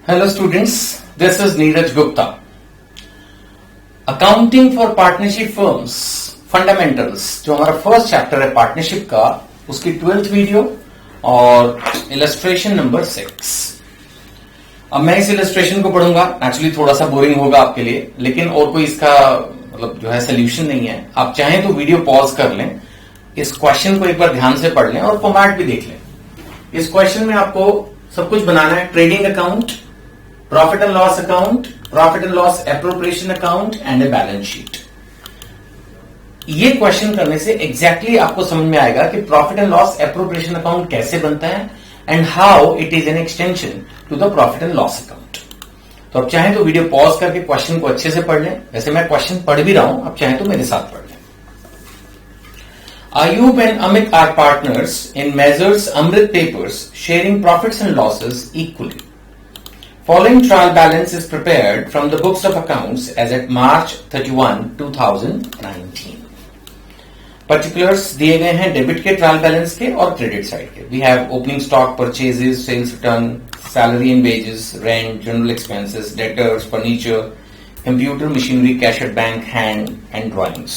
Hello students, this is Neeraj Gupta. Accounting for partnership firms fundamentals, जो हमारा first chapter है partnership का, उसकी 12th वीडियो और इलस्ट्रेशन नंबर 6। अब मैं इस इलस्ट्रेशन को पढ़ूंगा। एक्चुअली थोड़ा सा बोरिंग होगा आपके लिए, लेकिन और कोई इसका मतलब जो है सोल्यूशन नहीं है। आप चाहें तो वीडियो पॉज कर लें, इस क्वेश्चन को एक बार ध्यान से पढ़ लें और फॉर्मेट भी देख लें। इस क्वेश्चन में आपको सब कुछ बनाना है। Trading account, profit and loss account, profit and loss appropriation account and a balance sheet. ये क्वेश्चन करने से एग्जैक्टली आपको समझ में आएगा कि profit and loss appropriation account कैसे बनता है and how it is an extension to the profit and loss account. तो आप चाहें तो वीडियो पॉज करके क्वेश्चन को अच्छे से पढ़ लें। वैसे मैं क्वेश्चन पढ़ भी रहा हूं, आप चाहें तो मेरे साथ पढ़ लें। Ayub and Amit are partners in Messrs Amrit Papers, sharing profits and losses equally. Following trial balance is prepared from the books of accounts as at March 31, 2019. Particulars दिए गए हैं डेबिट के, ट्रायल बैलेंस के और credit side के। We have opening stock purchases, sales return, salary and wages, rent, general expenses, debtors, furniture, computer, machinery, cash at bank, hand and drawings.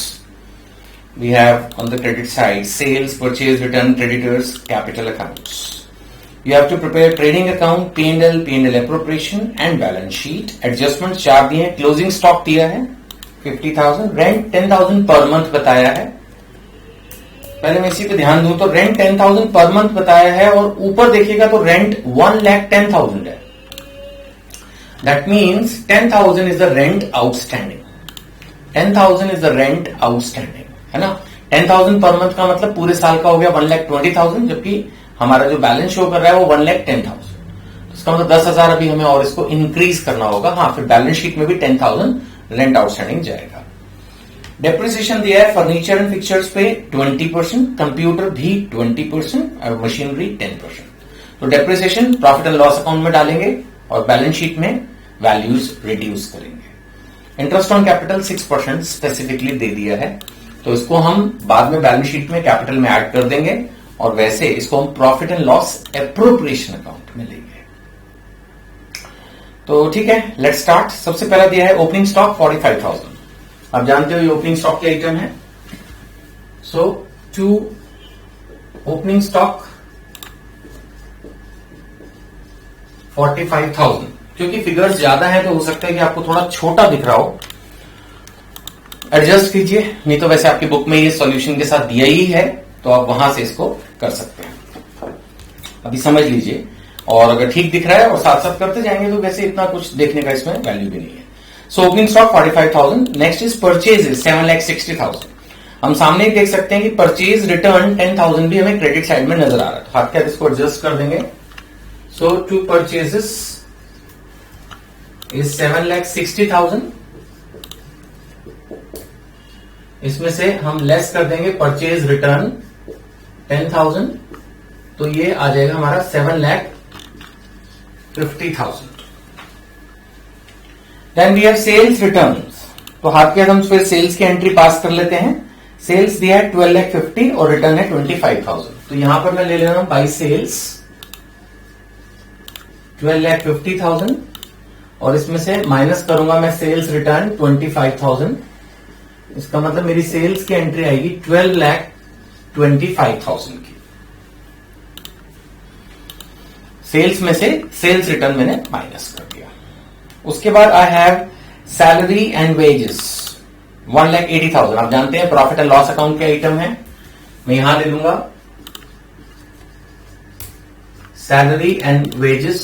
We have on the credit side sales, purchase, return, creditors, capital accounts. You have to prepare trading account, P&L appropriation and balance sheet. Adjustments 4 दिए हैं। Closing stock दिया है 50,000, rent 10,000 per month बताया है। पहले मैं इसी पे ध्यान दूं तो रेंट 10,000 पर मंथ बताया है और ऊपर देखिएगा तो रेंट 1,10,000 है। That means 10,000 is the rent outstanding. 10,000 is the rent outstanding, है ना। 10,000 पर मंथ का मतलब पूरे साल का हो गया 1,20,000, जबकि हमारा जो बैलेंस शो कर रहा है वो 1,10,000। तो इसका मतलब 10,000 अभी हमें और इसको इंक्रीज करना होगा। हाँ, फिर बैलेंस शीट में भी 10,000 रेंट आउटस्टैंडिंग जाएगा। डेप्रिसिएशन दिया है फर्नीचर एंड फिक्चर्स पे 20%, कंप्यूटर भी 20% और मशीनरी 10%। तो depreciation profit and loss account में डालेंगे और बैलेंस शीट में वैल्यूज रिड्यूस करेंगे। इंटरेस्ट ऑन कैपिटल 6% स्पेसिफिकली दे दिया है, तो इसको हम बाद में बैलेंस शीट में कैपिटल में ऐड कर देंगे और वैसे इसको हम profit and loss appropriation account में लेंगे। तो ठीक है, लेट्स स्टार्ट। सबसे पहला दिया है ओपनिंग स्टॉक 45,000। आप जानते हो ये ओपनिंग स्टॉक के आइटम है। सो टू ओपनिंग स्टॉक 45,000। क्योंकि फिगर्स ज्यादा है तो हो सकता है कि आपको थोड़ा छोटा दिख रहा हो, एडजस्ट कीजिए। नहीं तो वैसे आपकी बुक में ये सॉल्यूशन के साथ दिया ही है, तो आप वहां से इसको कर सकते हैं। अभी समझ लीजिए, और अगर ठीक दिख रहा है और साथ साथ करते जाएंगे तो वैसे इतना कुछ देखने का इसमें वैल्यू भी नहीं है। So opening stock 45,000। Next is purchases 7,60,000। हम सामने ही देख सकते हैं कि परचेज रिटर्न 10,000 भी हमें क्रेडिट साइड में नजर आ रहा है। तो हाथ के इसको एडजस्ट कर देंगे। सो टू परचेजेस इज 7,60,000। इसमें से हम लेस कर देंगे परचेज रिटर्न 10,000, तो ये आ जाएगा हमारा 7,50,000। Then we have sales returns. तो हाथ के हम फिर सेल्स की एंट्री पास कर लेते हैं। सेल्स दिया है 12,50,000 और रिटर्न है 25,000। तो यहां पर मैं ले रहा हूं बाई सेल्स 12,50,000 और इसमें से माइनस करूंगा मैं सेल्स रिटर्न 25,000। इसका मतलब मेरी सेल्स की एंट्री आएगी 12,25,000 की। सेल्स में से सेल्स रिटर्न मैंने माइनस कर दिया। उसके बाद I have salary and wages 1,80,000। आप जानते हैं प्रॉफिट एंड लॉस अकाउंट के आइटम है। मैं यहां ले लूंगा salary and wages.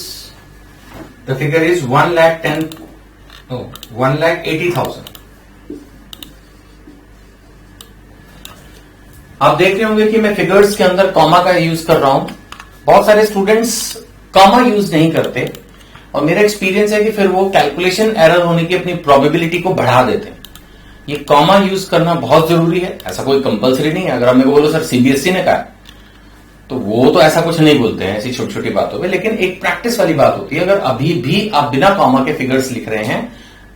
The figure is 1,80,000। आप देख रहे होंगे कि मैं फिगर्स के अंदर कॉमा का यूज कर रहा हूं। बहुत सारे स्टूडेंट्स कॉमा यूज नहीं करते और मेरा एक्सपीरियंस है कि फिर वो कैलकुलेशन एरर होने की अपनी प्रोबेबिलिटी को बढ़ा देते हैं। ये कॉमा यूज करना बहुत जरूरी है। ऐसा कोई कंपलसरी नहीं है। अगर आप मेरे को बोलो सर सीबीएसई ने कहा, तो वो तो ऐसा कुछ नहीं बोलते हैं ऐसी छोटी छोटी बातों पे, लेकिन एक प्रैक्टिस वाली बात होती है। अगर अभी भी आप बिना कॉमा के फिगर्स लिख रहे हैं,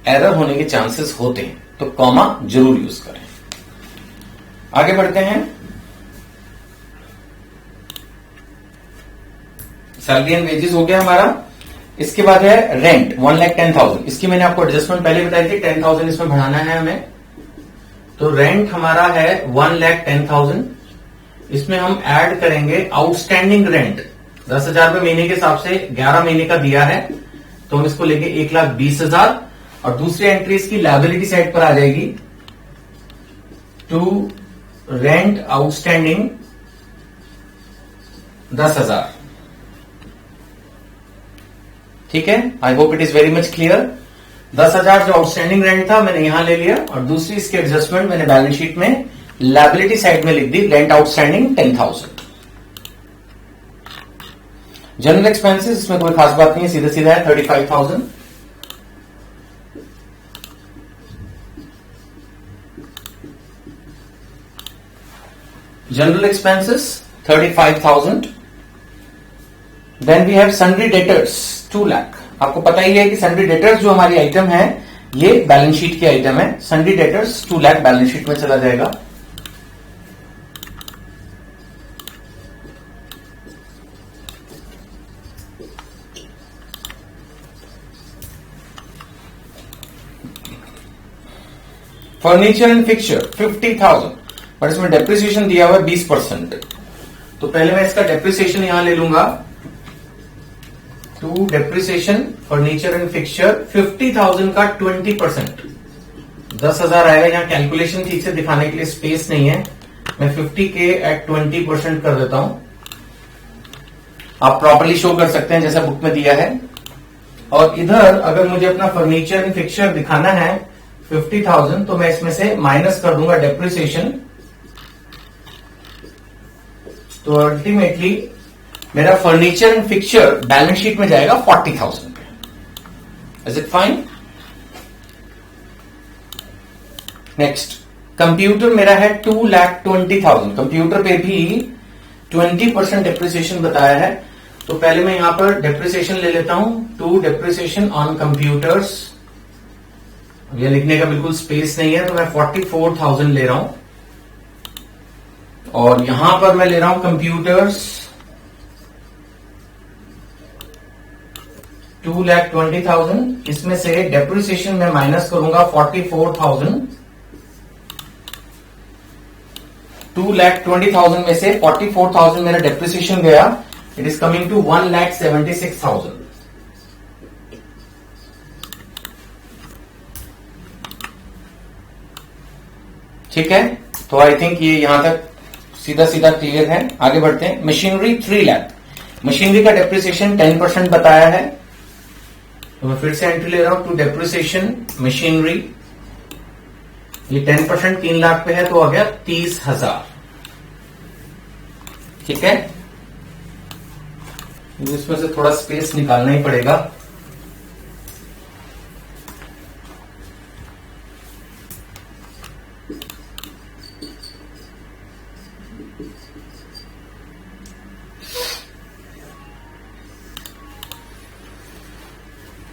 एरर होने के चांसेस होते हैं, तो कॉमा जरूर यूज करें। आगे बढ़ते हैं। सैलरी एंड वेजेस हो गया हमारा। इसके बाद है रेंट 1,10,000। इसकी मैंने आपको एडजस्टमेंट पहले बताई थी, 10,000 इसमें बढ़ाना है हमें। तो रेंट हमारा है 1,10,000। इसमें हम ऐड करेंगे आउटस्टैंडिंग रेंट 10,000 रुपए महीने के हिसाब से 11 महीने का दिया है, तो हम इसको लेके 1,20,000। और दूसरी एंट्री इसकी लायबिलिटी साइड पर आ जाएगी, टू रेंट आउटस्टैंडिंग 10,000। ठीक है, I hope it is very much clear. 10,000 जो आउटस्टैंडिंग रेंट था मैंने यहां ले लिया, और दूसरी इसकी एडजस्टमेंट मैंने बैलेंस शीट में लायबिलिटी साइड में लिख दी, रेंट आउटस्टैंडिंग 10,000। जनरल एक्सपेंसेस, इसमें कोई खास बात नहीं है, सीधा सीधा है 35,000। General expenses 35,000। Then we have sundry debtors 2 lakh. आपको पता ही है कि सन्ड्री डेटर्स जो हमारी आइटम है ये बैलेंस शीट की आइटम है। Sundry debtors 2 lakh balance sheet में चला जाएगा। फर्नीचर एंड फिक्सचर 50,000, बट इसमें डेप्रिसिएशन दिया हुआ है 20%। तो पहले मैं इसका डेप्रिसिएशन यहां ले लूंगा, to depreciation furniture and fixture 50,000 का 20%, 10,000 आएगा। यहां कैलकुलेशन ठीक से दिखाने के लिए स्पेस नहीं है, मैं 50 के एट 20% कर देता हूं। आप प्रॉपर्ली शो कर सकते हैं जैसा बुक में दिया है। और इधर अगर मुझे अपना फर्नीचर एंड फिक्सचर दिखाना है 50,000, तो मैं इसमें से माइनस कर दूंगा डेप्रिसिएशन, तो अल्टीमेटली मेरा furniture and fixture balance sheet में जाएगा 40,000 पे। Is it fine? Next, computer मेरा है 2,20,000। कंप्यूटर पे भी 20% डेप्रिसिएशन बताया है, तो पहले मैं यहां पर डेप्रिसिएशन ले लेता हूं, टू डेप्रिसिएशन ऑन कंप्यूटर्स। ये लिखने का बिल्कुल स्पेस नहीं है, तो मैं 44,000 ले रहा हूं। और यहां पर मैं ले रहा हूं कंप्यूटर्स 2,20,000। इसमें से डेप्रिसिएशन में माइनस करूंगा 44,000। 2,20,000 में से 44,000 मेरा डेप्रिसिएशन गया, इट इज कमिंग टू 1,76,000। ठीक है, तो आई थिंक ये यहां तक सीधा सीधा क्लियर है। आगे बढ़ते हैं। मशीनरी 3 लाख। मशीनरी का डेप्रिसिएशन 10% बताया है, तो मैं फिर से एंट्री ले रहा हूं, टू डेप्रिसिएशन मशीनरी। ये 10% 3 लाख पे है, तो आ गया 30,000। ठीक है, इसमें से थोड़ा स्पेस निकालना ही पड़ेगा।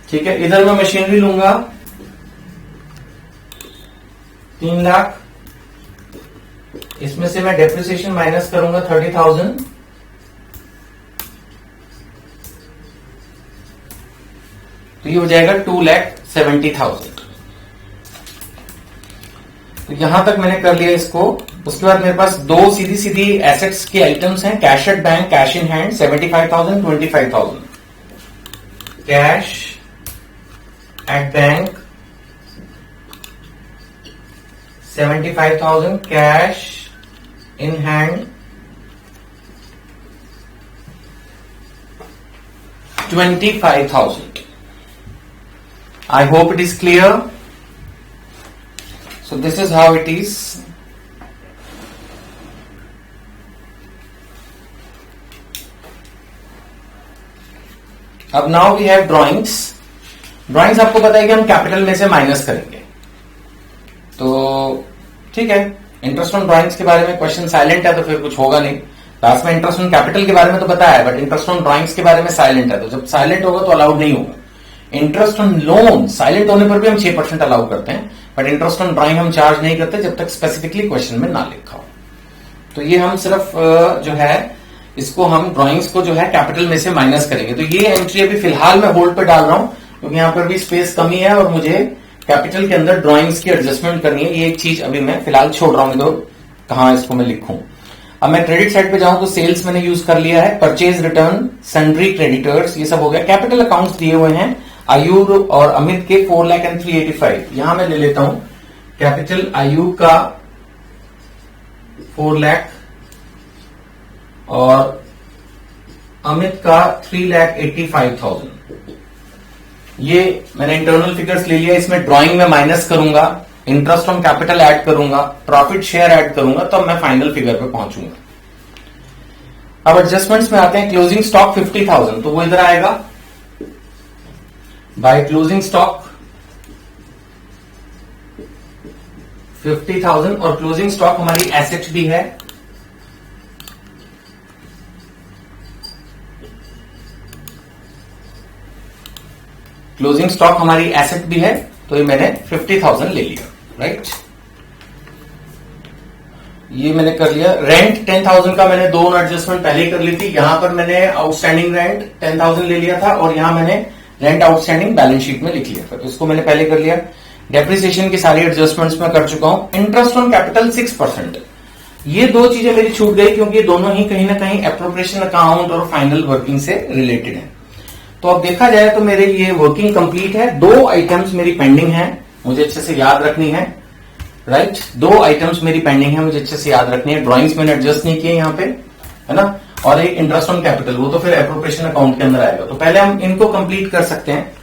ठीक है, इधर मैं मशीनरी लूंगा 3 लाख। इसमें से मैं डेप्रिसिएशन माइनस करूंगा 30,000। तो ये हो जाएगा 2,70,000। तो यहां तक मैंने कर लिया इसको। उसके बाद मेरे पास दो सीधी सीधी एसेट्स के आइटम्स हैं, cash at bank, cash in hand 75,000, 25,000। Cash at bank 75,000, cash in hand 25,000. I hope it is clear. So this is how it is. अब now we have drawings. Drawings आपको पता है कि हम कैपिटल में से माइनस करेंगे, तो ठीक है। इंटरेस्ट ऑन ड्राइंग्स के बारे में क्वेश्चन साइलेंट है तो फिर कुछ होगा नहीं। लास्ट में इंटरेस्ट ऑन कैपिटल के बारे में तो बताया है, बट इंटरेस्ट ऑन ड्राइंग्स के बारे में साइलेंट है, तो जब साइलेंट होगा तो अलाउड नहीं होगा। इंटरेस्ट ऑन लोन साइलेंट होने पर भी हम 6% अलाउ करते हैं, बट इंटरेस्ट ऑन ड्राइंग हम चार्ज नहीं करते जब तक स्पेसिफिकली क्वेश्चन में ना लिखा हो। तो ये हम सिर्फ जो है इसको हम ड्राइंग्स को जो है कैपिटल में से माइनस करेंगे। तो ये एंट्री अभी फिलहाल मैं होल्ड पे डाल रहा हूं क्योंकि यहां पर भी स्पेस कमी है और मुझे कैपिटल के अंदर ड्राइंग्स की एडजस्टमेंट करनी है। ये एक चीज अभी मैं फिलहाल छोड़ रहा हूं, तो कहां इसको मैं लिखूं। अब मैं क्रेडिट साइड पे जाऊं तो सेल्स मैंने यूज कर लिया है, परचेज रिटर्न, सन्ड्री क्रेडिटर्स, ये सब हो गया। कैपिटल अकाउंट्स दिए हुए हैं आयुब और अमित के 4,03,85। यहां मैं ले लेता हूं कैपिटल आयुब का 4 लाख और अमित का 3,85,000। ये मैंने इंटरनल फिगर्स ले लिया। इसमें ड्राइंग में माइनस करूंगा, इंटरेस्ट ऑन कैपिटल ऐड करूंगा, प्रॉफिट शेयर ऐड करूंगा, तब मैं फाइनल फिगर पे पहुंचूंगा। अब एडजस्टमेंट्स में आते हैं। क्लोजिंग स्टॉक 50,000, तो वो इधर आएगा। बाय क्लोजिंग स्टॉक 50,000 और क्लोजिंग स्टॉक हमारी एसेट भी है। क्लोजिंग स्टॉक हमारी एसेट भी है, तो ये मैंने 50,000 ले लिया, राइट। ये मैंने कर लिया। रेंट 10,000 का मैंने दोनों एडजस्टमेंट पहले ही कर ली थी। यहां पर मैंने आउटस्टैंडिंग रेंट 10,000 ले लिया था और यहां मैंने रेंट आउटस्टैंडिंग बैलेंस शीट में लिख लिया था, तो इसको मैंने पहले कर लिया। डेप्रिसिएशन की सारी एडजस्टमेंट्स मैं कर चुका हूं। इंटरेस्ट ऑन कैपिटल 6%, ये दो चीजें मेरी छूट गई क्योंकि दोनों ही कहीं ना कहीं एप्रोप्रिएशन अकाउंट और फाइनल वर्किंग से रिलेटेड है। तो अब देखा जाए तो मेरे लिए वर्किंग कंप्लीट है। 2 आइटम्स मेरी पेंडिंग है, मुझे अच्छे से याद रखनी है, राइट। 2 आइटम्स मेरी पेंडिंग है, मुझे अच्छे से याद रखनी है। ड्राइंग्स मैंने एडजस्ट नहीं किए यहां पे, है ना, और एक इंटरेस्ट ऑन कैपिटल, वो तो फिर एप्रोप्रिएशन अकाउंट के अंदर आएगा। तो पहले हम इनको कंप्लीट कर सकते हैं।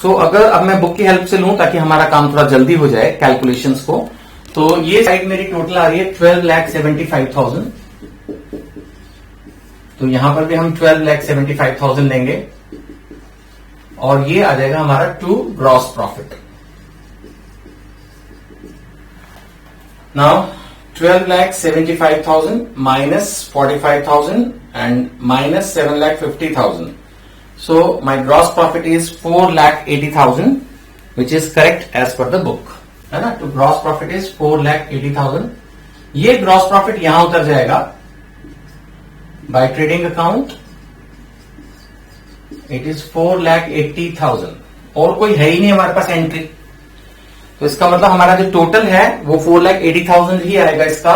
तो अगर अब मैं बुक की हेल्प से लूं ताकि हमारा काम थोड़ा जल्दी हो जाए कैलकुलेशंस को, तो ये साइड मेरी टोटल आ रही है 12,75,000। तो यहां पर भी हम 12,75,000 लेंगे और ये आ जाएगा हमारा to gross profit. Now 12,75,000 minus 45,000 and minus 7,50,000. So my gross profit is 4,80,000, which is correct as per the book, है ना। तो gross profit is 4,80,000। ये gross profit यहां उतर जाएगा by trading account, it is 4,80,000। और कोई है ही नहीं हमारे पास एंट्री, तो इसका मतलब हमारा जो टोटल है वो 4,80,000 ही आएगा इसका।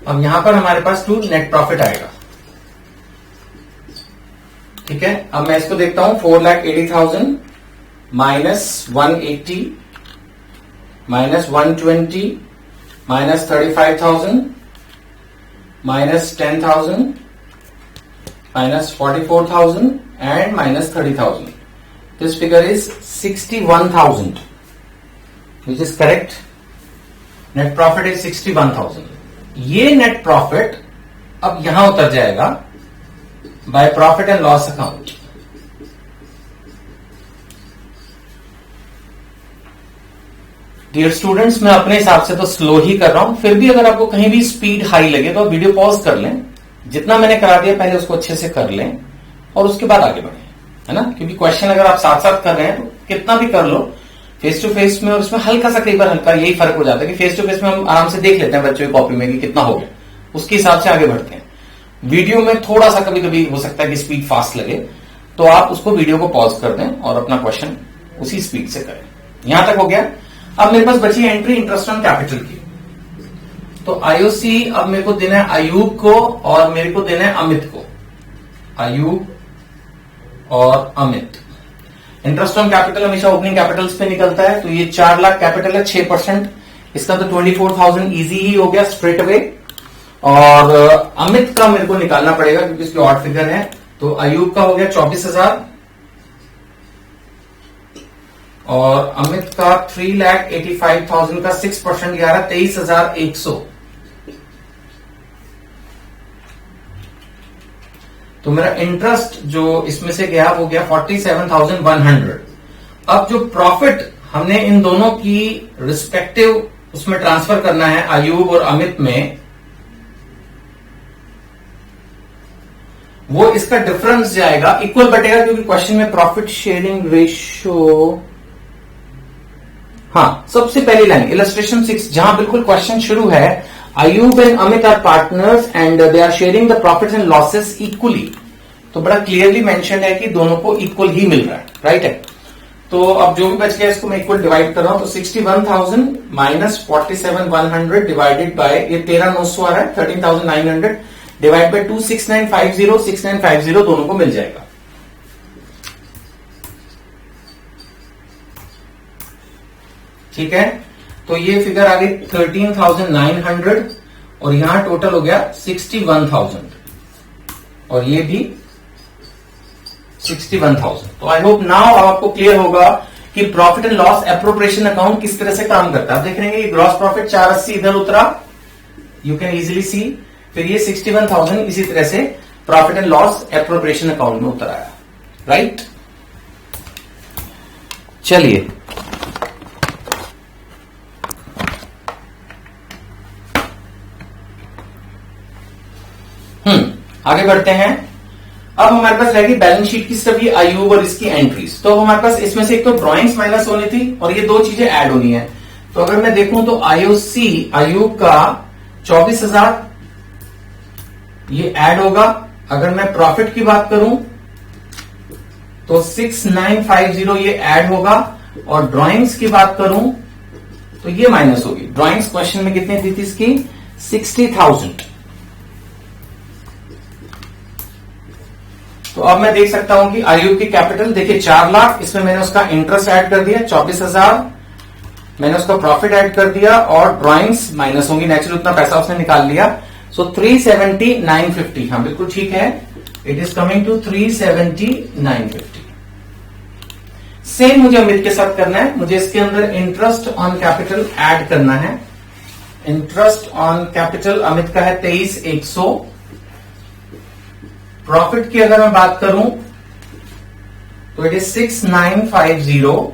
अब यहां पर हमारे पास टू नेट प्रॉफिट आएगा, ठीक है। अब मैं इसको देखता हूं, 4,80,000 minus 180 minus 120 minus 35,000 minus 10,000 minus 44,000 and minus 30,000. This figure is 61,000, which is correct. Net profit is 61,000. ये net profit अब यहां उतर जाएगा by profit and loss account. Dear students, मैं अपने हिसाब से तो स्लो ही कर रहा हूं, फिर भी अगर आपको कहीं भी स्पीड हाई लगे तो आप वीडियो पॉज कर लें। जितना मैंने करा दिया पहले उसको अच्छे से कर लें और उसके बाद आगे बढ़ें, है ना। क्योंकि क्वेश्चन अगर आप साथ साथ कर रहे हैं तो कितना भी कर लो, फेस टू फेस में और उसमें हल्का सा कई बार हल्का यही फर्क हो जाता है कि फेस टू फेस में हम आराम से देख लेते हैं बच्चों की कॉपी में कि कितना हो गया, उसके हिसाब से आगे बढ़ते हैं। वीडियो में थोड़ा सा कभी कभी हो सकता है कि स्पीड फास्ट लगे, तो आप उसको वीडियो को पॉज कर दें और अपना क्वेश्चन उसी स्पीड से करें। यहां तक हो गया। अब मेरे पास बची एंट्री इंटरेस्ट ऑन कैपिटल की। तो आईओसी अब मेरे को देना है अयूब को और मेरे को देना है अमित को। अयूब और अमित। इंटरेस्ट ऑन कैपिटल हमेशा ओपनिंग कैपिटल्स पे निकलता है, तो ये 4 लाख कैपिटल है, 6%। इसका तो 24,000 इजी ही हो गया स्ट्रेट अवे। और अमित का मेरे को निकालना पड़ेगा क्योंकि इसकी ऑड फिगर है। तो अयूब का हो गया 24,000 और अमित का 3,85,000 का 6% आ रहा 23,100। तो मेरा इंटरेस्ट जो इसमें से गया वो गया 47,100। अब जो प्रॉफिट हमने इन दोनों की रिस्पेक्टिव उसमें ट्रांसफर करना है अयूब और अमित में, वो इसका डिफरेंस जाएगा, इक्वल बटेगा क्योंकि क्वेश्चन में प्रॉफिट शेयरिंग रेशियो हाँ, सबसे पहली लाइन इलस्ट्रेशन 6 जहां बिल्कुल क्वेश्चन शुरू है, Ayub and Amit are partners and they are sharing the profits and losses equally. तो बड़ा क्लियरली मेंशन है कि दोनों को इक्वल ही मिल रहा है, राइट है। तो अब जो भी बच गया इसको मैं इक्वल डिवाइड कर रहा हूं, तो 61,000 माइनस 47,100 डिवाइडेड बाय, ये 13,900 आ रहा है, 13,900 डिवाइड बाय 2, 6950 दोनों को मिल जाएगा। ठीक है, तो ये फिगर आ गई 13,900 और यहां टोटल हो गया 61,000 और ये भी 61,000। तो आई होप नाउ आपको क्लियर होगा कि profit and loss appropriation account किस तरह से काम करता है। आप देख रहे हैं ग्रॉस प्रॉफिट 480 इधर उतरा, यू कैन इजीली सी, फिर ये 61,000 इसी तरह से profit and loss appropriation account में उतर आया, राइट। चलिए आगे बढ़ते हैं। अब हमारे पास रहेगी बैलेंस शीट की सिर्फ ये अयूब और इसकी एंट्रीज। तो हमारे पास इसमें से एक तो ड्राइंग्स माइनस होनी थी और ये दो चीजें ऐड होनी है। तो अगर मैं देखूं तो आईओसी अयूब का 24,000 ये ऐड होगा। अगर मैं प्रॉफिट की बात करूं तो 6950 ये ऐड होगा और ड्राइंग्स की बात करूं तो ये माइनस होगी। ड्राइंग्स क्वेश्चन में कितनी दी थी इसकी 60,000। तो अब मैं देख सकता हूं कि आयुब की कैपिटल देखिए 4 लाख, इसमें मैंने उसका इंटरेस्ट ऐड कर दिया 24,000, मैंने उसका प्रॉफिट ऐड कर दिया और ड्राइंग्स माइनस होंगी, नेचुरल उतना पैसा उसने निकाल लिया। सो 370,950, हाँ बिल्कुल ठीक है, it is coming to 370,950। Same मुझे अमित के साथ करना है, मुझे इसके अंदर इंटरेस्ट ऑन कैपिटल ऐड करना है। इंटरेस्ट ऑन कैपिटल अमित का है 23,100। प्रॉफिट की अगर मैं बात करूं तो इट इज 6950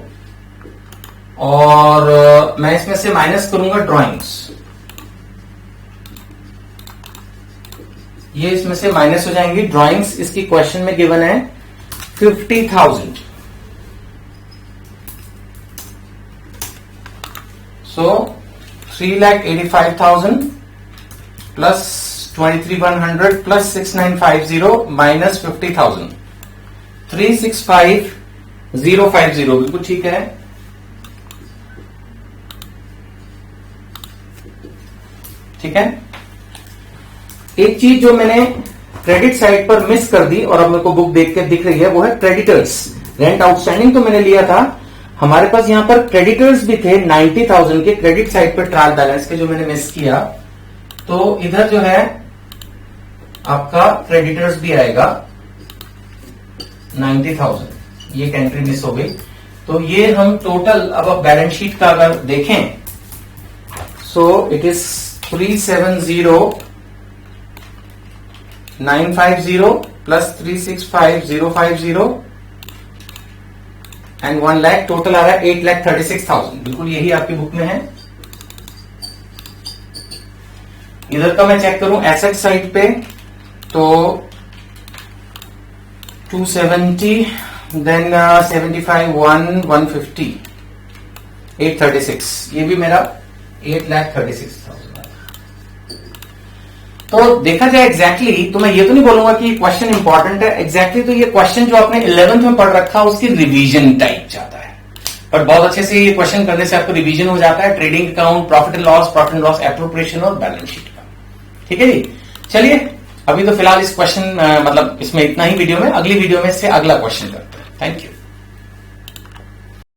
और मैं इसमें से माइनस करूंगा ड्राइंग्स, ये इसमें से माइनस हो जाएंगी। ड्राइंग्स इसकी क्वेश्चन में गिवन है 50,000। सो 3,85,000 प्लस 23,100 प्लस 6950 माइनस 50,000, 365,050 बिल्कुल ठीक है। ठीक है, एक चीज जो मैंने क्रेडिट साइड पर मिस कर दी और अब मेरे को बुक देख के दिख रही है वो है क्रेडिटर्स। रेंट आउटस्टैंडिंग तो मैंने लिया था, हमारे पास यहां पर क्रेडिटर्स भी थे 90,000 के क्रेडिट साइड पर ट्रायल बैलेंस के, जो मैंने मिस किया। तो इधर जो है आपका क्रेडिटर्स भी आएगा 90,000, ये एक एंट्री मिस हो गई। तो ये हम टोटल अब बैलेंस शीट का अगर देखें so it is 370,950 plus 365,050 and 1 lakh, total आ रहा है 8,36,000। बिल्कुल यही आपकी बुक में है। इधर का मैं चेक करूं एसेट साइड पे तो 270 देन 75 150 836, ये भी मेरा 8,36,000। तो देखा जाए एग्जैक्टली तो मैं ये तो नहीं बोलूंगा कि क्वेश्चन इंपॉर्टेंट है एग्जैक्टली, तो ये क्वेश्चन जो आपने 11th में पढ़ रखा उसकी रिवीजन टाइप जाता है, पर बहुत अच्छे से ये क्वेश्चन करने से आपको रिवीजन हो जाता है। Trading account, profit and loss appropriation और बैलेंस शीट का। ठीक है जी, चलिए अभी तो फिलहाल इस क्वेश्चन मतलब इसमें इतना ही वीडियो में, अगली वीडियो में से अगला क्वेश्चन करते हैं। Thank you.